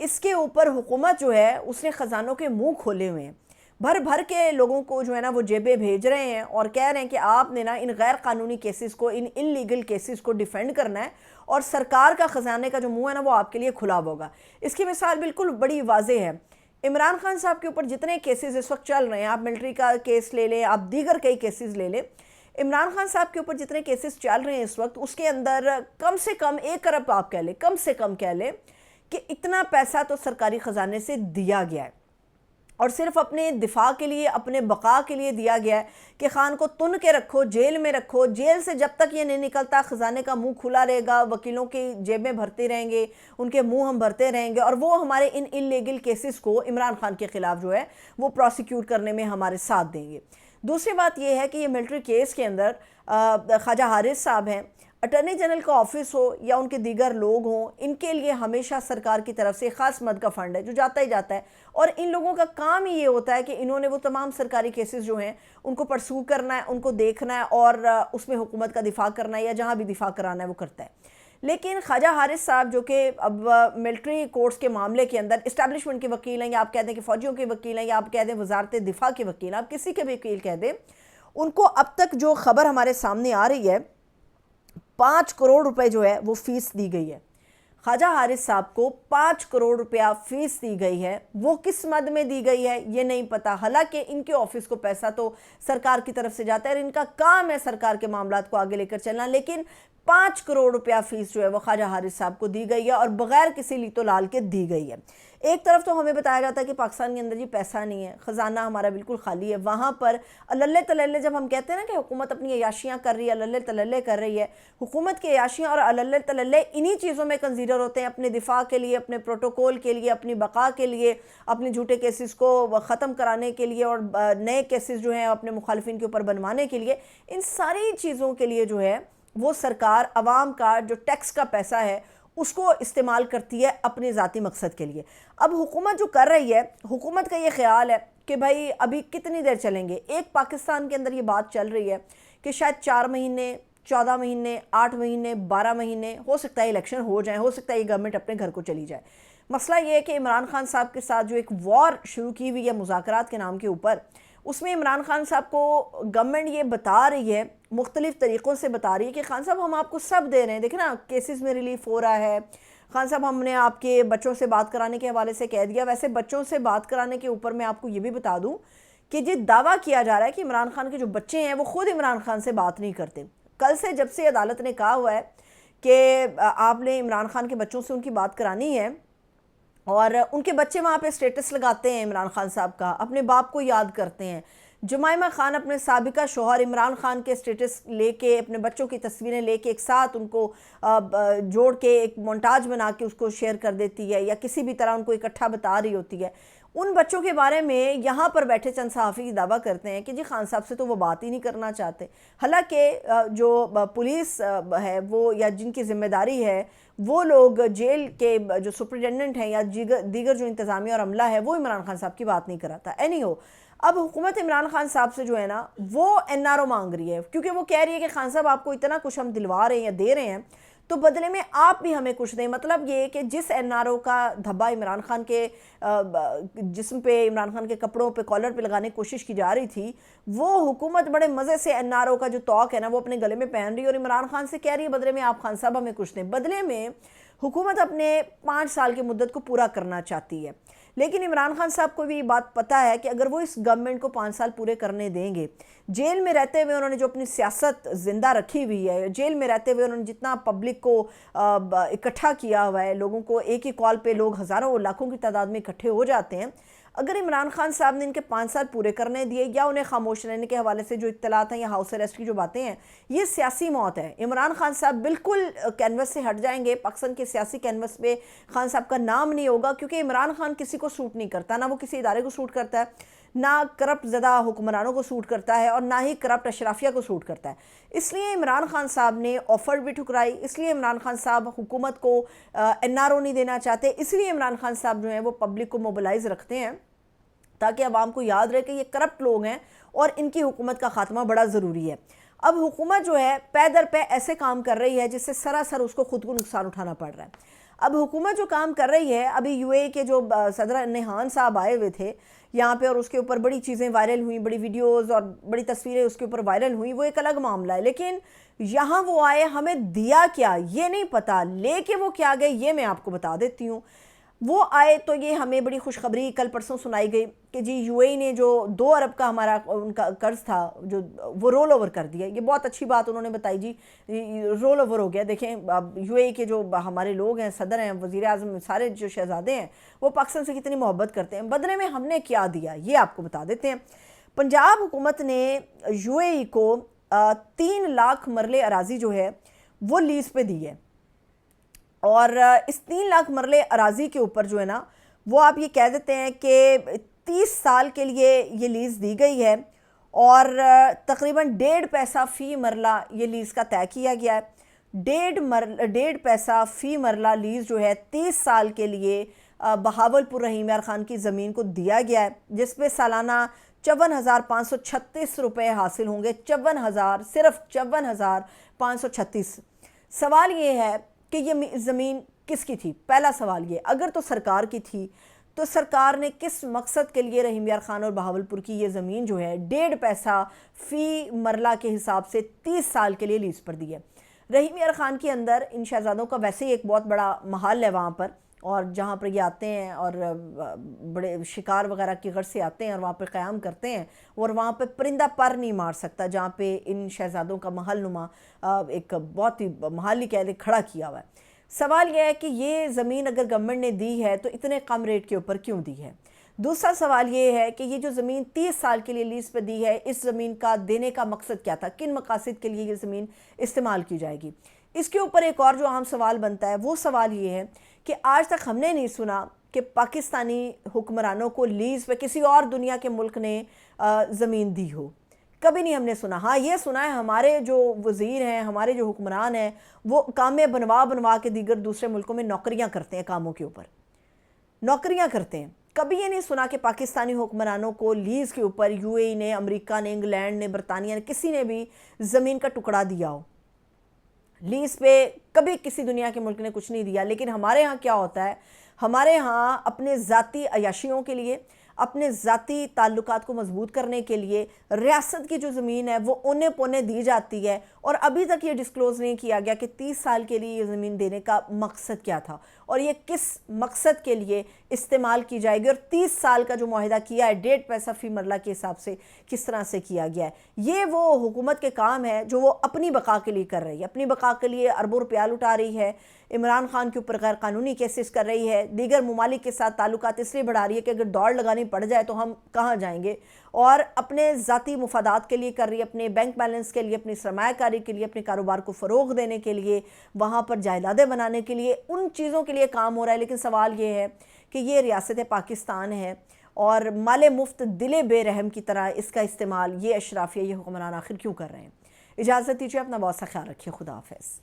اس کے اوپر حکومت جو ہے اس نے خزانوں کے منہ کھولے ہوئے ہیں، بھر بھر کے لوگوں کو جو ہے نا وہ جیبیں بھیج رہے ہیں اور کہہ رہے ہیں کہ آپ نے نا ان غیر قانونی کیسز کو، ان انلیگل کیسز کو ڈیفینڈ کرنا ہے اور سرکار کا خزانے کا جو منہ ہے نا وہ آپ کے لیے کھلا ہوگا۔ اس کی مثال بالکل بڑی واضح ہے۔ عمران خان صاحب کے اوپر جتنے کیسز اس وقت چل رہے ہیں، آپ ملٹری کا کیس لے لیں، آپ دیگر کئی کیسز لے لیں، عمران خان صاحب کے اوپر جتنے کیسز چل رہے ہیں اس وقت، اس کے اندر کم سے کم 1 ارب آپ کہہ لیں، کم سے کم کہہ لیں کہ اتنا پیسہ تو سرکاری خزانے سے دیا گیا ہے، اور صرف اپنے دفاع کے لیے، اپنے بقا کے لیے دیا گیا ہے کہ خان کو تن کے رکھو، جیل میں رکھو، جیل سے جب تک یہ نہیں نکلتا خزانے کا منہ کھلا رہے گا، وکیلوں کی جیبیں بھرتے رہیں گے، ان کے منہ ہم بھرتے رہیں گے، اور وہ ہمارے ان انلیگل کیسز کو عمران خان کے خلاف جو ہے وہ پروسیکیوٹ کرنے میں ہمارے ساتھ دیں گے۔ دوسری بات یہ ہے کہ یہ ملٹری کیس کے اندر خواجہ حارث صاحب ہیں، اٹارنی جنرل کا آفس ہو یا ان کے دیگر لوگ ہوں، ان کے لیے ہمیشہ سرکار کی طرف سے خاص مد کا فنڈ ہے جو جاتا ہی جاتا ہے، اور ان لوگوں کا کام ہی یہ ہوتا ہے کہ انہوں نے وہ تمام سرکاری کیسز جو ہیں ان کو پرسو کرنا ہے، ان کو دیکھنا ہے، اور اس میں حکومت کا دفاع کرنا ہے یا جہاں بھی دفاع کرانا ہے وہ کرتا ہے۔ لیکن خواجہ حارث صاحب جو کہ اب ملٹری کورٹس کے معاملے کے اندر اسٹیبلشمنٹ کے وکیل ہیں، یا آپ کہہ دیں کہ فوجیوں کے وکیل ہیں، یا آپ کہہ دیں وزارت دفاع کے وکیل ہیں، آپ کسی کے بھی وکیل کہہ دیں، ان کو اب تک جو خبر ہمارے سامنے آ رہی ہے 5 کروڑ روپے جو ہے وہ فیس دی گئی ہے۔ خواجہ حارث صاحب کو 5 کروڑ روپیہ فیس دی گئی ہے، وہ کس مد میں دی گئی ہے یہ نہیں پتا، حالانکہ ان کے آفس کو پیسہ تو سرکار کی طرف سے جاتا ہے اور ان کا کام ہے سرکار کے معاملات کو آگے لے کر چلنا، لیکن 5 کروڑ روپیہ فیس جو ہے وہ خواجہ حارث صاحب کو دی گئی ہے، اور بغیر کسی لیت و لال کے دی گئی ہے۔ ایک طرف تو ہمیں بتایا جاتا ہے کہ پاکستان کے اندر جی پیسہ نہیں ہے، خزانہ ہمارا بالکل خالی ہے، وہاں پر اللہ تللے جب ہم کہتے ہیں نا کہ حکومت اپنی عیاشیاں کر رہی ہے، اللہ تللے کر رہی ہے، حکومت کی عیاشیاں اور اللہ تللے انہی چیزوں میں کنسیڈر ہوتے ہیں، اپنے دفاع کے لیے، اپنے پروٹوکول کے لیے، اپنی بقا کے لیے، اپنے جھوٹے کیسز کو ختم کرانے کے لیے، اور نئے کیسز جو ہیں اپنے مخالفین کے اوپر بنوانے کے لیے، ان ساری چیزوں کے لیے جو ہے وہ سرکار عوام کا جو ٹیکس کا پیسہ ہے اس کو استعمال کرتی ہے اپنے ذاتی مقصد کے لیے۔ اب حکومت جو کر رہی ہے، حکومت کا یہ خیال ہے کہ بھائی ابھی کتنی دیر چلیں گے۔ ایک پاکستان کے اندر یہ بات چل رہی ہے کہ شاید 4 مہینے، 14 مہینے، 8 مہینے، 12 مہینے ہو سکتا ہے الیکشن ہو جائیں، ہو سکتا ہے یہ گورنمنٹ اپنے گھر کو چلی جائے۔ مسئلہ یہ ہے کہ عمران خان صاحب کے ساتھ جو ایک وار شروع کی ہوئی ہے مذاکرات کے نام کے اوپر، اس میں عمران خان صاحب کو گورنمنٹ یہ بتا رہی ہے، مختلف طریقوں سے بتا رہی ہے کہ خان صاحب ہم آپ کو سب دے رہے ہیں، دیکھیں نا کیسز میں ریلیف ہو رہا ہے، خان صاحب ہم نے آپ کے بچوں سے بات کرانے کے حوالے سے کہہ دیا۔ ویسے بچوں سے بات کرانے کے اوپر میں آپ کو یہ بھی بتا دوں کہ یہ دعویٰ کیا جا رہا ہے کہ عمران خان کے جو بچے ہیں وہ خود عمران خان سے بات نہیں کرتے۔ کل سے جب سے عدالت نے کہا ہوا ہے کہ آپ نے عمران خان کے بچوں سے ان کی بات کرانی ہے، اور ان کے بچے وہاں پہ سٹیٹس لگاتے ہیں عمران خان صاحب کا، اپنے باپ کو یاد کرتے ہیں۔ جمائمہ خان اپنے سابقہ شوہر عمران خان کے سٹیٹس لے کے، اپنے بچوں کی تصویریں لے کے ایک ساتھ ان کو جوڑ کے ایک مونٹاج بنا کے اس کو شیئر کر دیتی ہے، یا کسی بھی طرح ان کو اکٹھا بتا رہی ہوتی ہے۔ ان بچوں کے بارے میں یہاں پر بیٹھے چند صحافی دعویٰ کرتے ہیں کہ جی خان صاحب سے تو وہ بات ہی نہیں کرنا چاہتے، حالانکہ جو پولیس ہے وہ، یا جن کی ذمہ داری ہے وہ لوگ، جیل کے جو سپرنٹینڈنٹ ہیں یا دیگر جو انتظامیہ اور عملہ ہے، وہ عمران خان صاحب کی بات نہیں کراتا۔ اینی ہو، اب حکومت عمران خان صاحب سے جو ہے نا وہ NRO مانگ رہی ہے، کیونکہ وہ کہہ رہی ہے کہ خان صاحب آپ کو اتنا کچھ ہم دلوا رہے ہیں یا دے رہے ہیں تو بدلے میں آپ بھی ہمیں کچھ دیں۔ مطلب یہ کہ جس NRO کا دھبا عمران خان کے جسم پہ، عمران خان کے کپڑوں پہ، کالر پہ لگانے کی کوشش کی جا رہی تھی، وہ حکومت بڑے مزے سے NRO کا جو توق ہے نا وہ اپنے گلے میں پہن رہی ہے، اور عمران خان سے کہہ رہی ہے بدلے میں آپ خان صاحب ہمیں کچھ دیں۔ بدلے میں حکومت اپنے 5 سال کی مدت کو پورا کرنا چاہتی ہے، لیکن عمران خان صاحب کو بھی یہ بات پتہ ہے کہ اگر وہ اس گورنمنٹ کو 5 سال پورے کرنے دیں گے، جیل میں رہتے ہوئے انہوں نے جو اپنی سیاست زندہ رکھی ہوئی ہے، جیل میں رہتے ہوئے انہوں نے جتنا پبلک کو اکٹھا کیا ہوا ہے، لوگوں کو ایک ہی کال پہ لوگ ہزاروں لاکھوں کی تعداد میں اکٹھے ہو جاتے ہیں، اگر عمران خان صاحب نے ان کے 5 سال پورے کرنے دیے یا انہیں خاموش رہنے کے حوالے سے جو اطلاعات ہیں یا ہاؤس اریسٹ کی جو باتیں ہیں، یہ سیاسی موت ہے۔ عمران خان صاحب بالکل کینوس سے ہٹ جائیں گے، پاکستان کے سیاسی کینوس پہ خان صاحب کا نام نہیں ہوگا، کیونکہ عمران خان کسی کو سوٹ نہیں کرتا، نہ وہ کسی ادارے کو سوٹ کرتا ہے، نہ کرپٹ زدہ حکمرانوں کو سوٹ کرتا ہے، اور نہ ہی کرپٹ اشرافیہ کو سوٹ کرتا ہے۔ اس لیے عمران خان صاحب نے آفر بھی ٹھکرائی، اس لیے عمران خان صاحب حکومت کو NRO نہیں دینا چاہتے، اس لیے عمران خان صاحب جو ہیں وہ پبلک کو موبلائز رکھتے ہیں تاکہ عوام کو یاد رہے کہ یہ کرپٹ لوگ ہیں اور ان کی حکومت کا خاتمہ بڑا ضروری ہے۔ اب حکومت جو ہے پے در پے ایسے کام کر رہی ہے جس سے سراسر اس کو خود کو نقصان اٹھانا پڑ رہا ہے۔ اب حکومت جو کام کر رہی ہے، ابھی یو اے کے جو صدر نہان صاحب آئے ہوئے تھے یہاں پہ اور اس کے اوپر بڑی چیزیں وائرل ہوئیں، بڑی ویڈیوز اور بڑی تصویریں اس کے اوپر وائرل ہوئیں، وہ ایک الگ معاملہ ہے، لیکن یہاں وہ آئے، ہمیں دیا کیا یہ نہیں پتا، لے کے وہ کیا گئے یہ میں آپ کو بتا دیتی ہوں۔ وہ آئے تو یہ ہمیں بڑی خوشخبری کل پرسوں سنائی گئی کہ جی یو اے نے جو 2 ارب کا ہمارا ان کا قرض تھا جو وہ رول اوور کر دیا۔ یہ بہت اچھی بات انہوں نے بتائی، جی رول اوور ہو گیا۔ دیکھیں اب یو اے کے جو ہمارے لوگ ہیں، صدر ہیں، وزیر اعظم، سارے جو شہزادے ہیں، وہ پاکستان سے کتنی محبت کرتے ہیں، بدلے میں ہم نے کیا دیا یہ آپ کو بتا دیتے ہیں۔ پنجاب حکومت نے یو اے ای کو 3 لاکھ مرلے اراضی جو ہے وہ لیز پہ دی ہے، اور اس 3 لاکھ مرلے اراضی کے اوپر جو ہے نا وہ آپ یہ کہہ دیتے ہیں کہ 30 سال کے لیے یہ لیز دی گئی ہے، اور تقریباً 1.5 پیسہ فی مرلہ یہ لیز کا طے کیا گیا ہے۔ 1.5 پیسہ فی مرلہ لیز جو ہے 30 سال کے لیے بہاولپور رحیم یار خان کی زمین کو دیا گیا ہے، جس پہ سالانہ 54,536 روپے حاصل ہوں گے۔ 54,000، صرف 54,536۔ سوال یہ ہے کہ یہ زمین کس کی تھی؟ پہلا سوال یہ، اگر تو سرکار کی تھی تو سرکار نے کس مقصد کے لیے رحیم یار خان اور بہاولپور کی یہ زمین جو ہے 1.5 پیسہ فی مرلہ کے حساب سے 30 سال کے لیے لیز پر دی ہے؟ رحیم یار خان کے اندر ان شہزادوں کا ویسے ہی ایک بہت بڑا محل ہے وہاں پر، اور جہاں پر یہ آتے ہیں اور بڑے شکار وغیرہ کی غرض سے آتے ہیں اور وہاں پہ قیام کرتے ہیں، اور وہاں پہ پرندہ پر نہیں مار سکتا جہاں پہ ان شہزادوں کا محل نما ایک بہت ہی محل ہی کہہ لیں کھڑا کیا ہوا ہے۔ سوال یہ ہے کہ یہ زمین اگر گورنمنٹ نے دی ہے تو اتنے کم ریٹ کے اوپر کیوں دی ہے؟ دوسرا سوال یہ ہے کہ یہ جو زمین 30 سال کے لیے لیز پہ دی ہے، اس زمین کا دینے کا مقصد کیا تھا؟ کن مقاصد کے لیے یہ زمین استعمال کی جائے گی؟ اس کے اوپر ایک اور جو عام سوال بنتا ہے وہ سوال یہ ہے کہ آج تک ہم نے نہیں سنا کہ پاکستانی حکمرانوں کو لیز پہ کسی اور دنیا کے ملک نے زمین دی ہو، کبھی نہیں ہم نے سنا۔ ہاں یہ سنا ہے ہمارے جو وزیر ہیں، ہمارے جو حکمران ہیں، وہ کامیں بنوا کے دیگر دوسرے ملکوں میں نوکریاں کرتے ہیں، کاموں کے اوپر نوکریاں کرتے ہیں۔ کبھی یہ نہیں سنا کہ پاکستانی حکمرانوں کو لیز کے اوپر یو اے نے، امریکہ نے، انگلینڈ نے، برطانیہ نے، کسی نے بھی زمین کا ٹکڑا دیا ہو لیز پہ۔ کبھی کسی دنیا کے ملک نے کچھ نہیں دیا۔ لیکن ہمارے ہاں کیا ہوتا ہے؟ ہمارے ہاں اپنے ذاتی عیاشیوں کے لیے، اپنے ذاتی تعلقات کو مضبوط کرنے کے لیے ریاست کی جو زمین ہے وہ اونے پونے دی جاتی ہے، اور ابھی تک یہ ڈسکلوز نہیں کیا گیا کہ 30 سال کے لیے یہ زمین دینے کا مقصد کیا تھا اور یہ کس مقصد کے لیے استعمال کی جائے گی، اور 30 سال کا جو معاہدہ کیا ہے 1.5 پیسہ فی مرلہ کے حساب سے کس طرح سے کیا گیا ہے۔ یہ وہ حکومت کے کام ہے جو وہ اپنی بقا کے لیے کر رہی ہے، اپنی بقا کے لیے اربوں روپیہ لٹا رہی ہے، عمران خان کے اوپر غیر قانونی کیسز کر رہی ہے، دیگر ممالک کے ساتھ تعلقات اس لیے بڑھا رہی ہے کہ اگر دوڑ لگانی پڑ جائے تو ہم کہاں جائیں گے، اور اپنے ذاتی مفادات کے لیے کر رہی ہے، اپنے بینک بیلنس کے لیے، اپنی سرمایہ کاری کے لیے، اپنے کاروبار کو فروغ دینے کے لیے، وہاں پر جائیدادیں بنانے کے لیے، ان چیزوں کے لیے کام ہو رہا ہے۔ لیکن سوال یہ ہے کہ یہ ریاست پاکستان ہے اور مال مفت دل بے رحم کی طرح اس کا استعمال یہ اشرافیہ، یہ حکمران آخر کیوں کر رہے ہیں؟ اجازت دیجیے، اپنا بہت سا خیال رکھیے، خدا حافظ۔